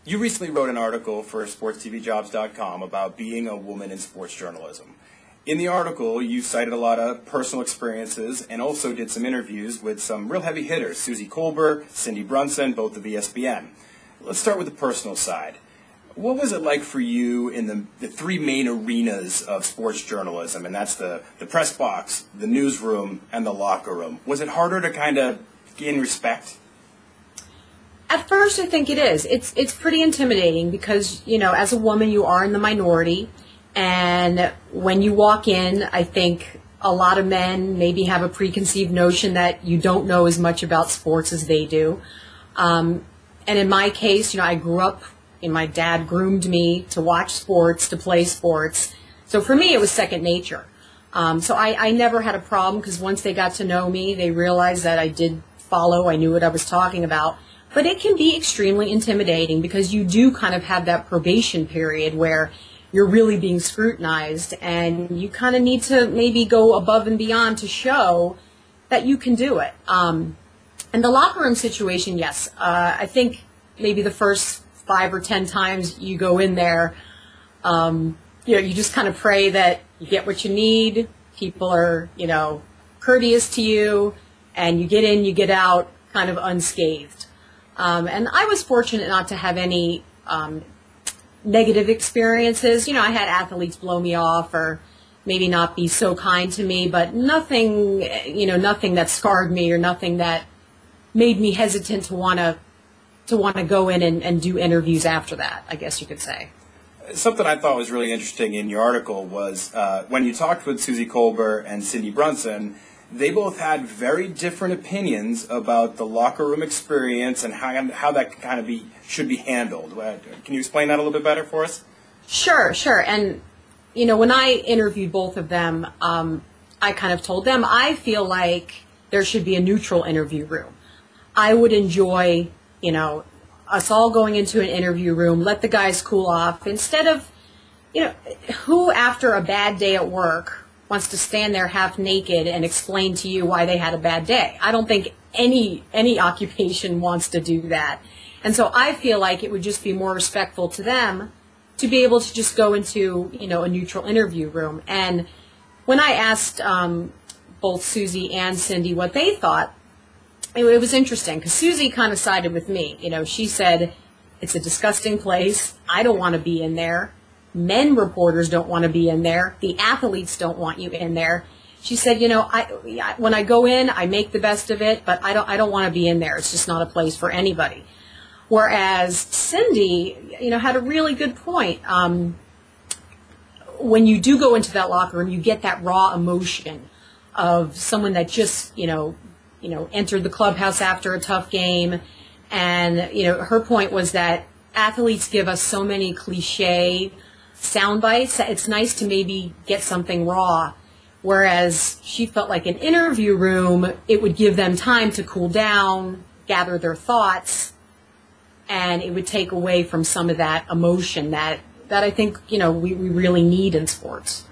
You recently wrote an article for SportsTVJobs.com about being a woman in sports journalism. In the article, you cited a lot of personal experiences and also did some interviews with some real heavy hitters, Suzy Kolber, Cindy Brunson, both of ESPN. Let's start with the personal side. What was it like for you in the three main arenas of sports journalism, and that's the press box, the newsroom, and the locker room? Was it harder to kind of gain respect? At first, I think it is. It's pretty intimidating because, you know, as a woman, you are in the minority. And when you walk in, I think a lot of men maybe have a preconceived notion that you don't know as much about sports as they do. And in my case, you know, I grew up, and my dad groomed me to watch sports, to play sports. So for me, it was second nature. So I never had a problem because once they got to know me, they realized that I did follow, I knew what I was talking about. But it can be extremely intimidating because you do kind of have that probation period where you're really being scrutinized and you kind of need to maybe go above and beyond to show that you can do it. And the locker room situation, yes. I think maybe the first 5 or 10 times you go in there, you know, you just kind of pray that you get what you need, people are, you know, courteous to you, and you get in, you get out kind of unscathed. And I was fortunate not to have any negative experiences. You know, I had athletes blow me off or maybe not be so kind to me, but nothing, you know, nothing that scarred me or nothing that made me hesitant to want to go in and do interviews after that, I guess you could say. Something I thought was really interesting in your article was when you talked with Suzy Kolber and Cindy Brunson, they both had very different opinions about the locker room experience and how that kind of should be handled. Can you explain that a little bit better for us? Sure. And, you know, when I interviewed both of them, I kind of told them I feel like there should be a neutral interview room. I would enjoy, you know, us all going into an interview room, let the guys cool off, instead of, you know, who after a bad day at work wants to stand there half naked and explain to you why they had a bad day. I don't think any occupation wants to do that. And so I feel like it would just be more respectful to them to be able to just go into, you know, a neutral interview room. And when I asked both Suzy and Cindy what they thought, it was interesting because Suzy kind of sided with me. You know, she said, it's a disgusting place. I don't want to be in there. Men reporters don't want to be in there. The athletes don't want you in there. She said, you know, when I go in, I make the best of it, but I don't want to be in there. It's just not a place for anybody. Whereas Cindy, you know, had a really good point. When you do go into that locker room, you get that raw emotion of someone that just, you know, entered the clubhouse after a tough game. And, you know, her point was that athletes give us so many cliche sound bites that it's nice to maybe get something raw. Whereas she felt like an interview room, it would give them time to cool down, gather their thoughts, and it would take away from some of that emotion that I think, you know, we really need in sports.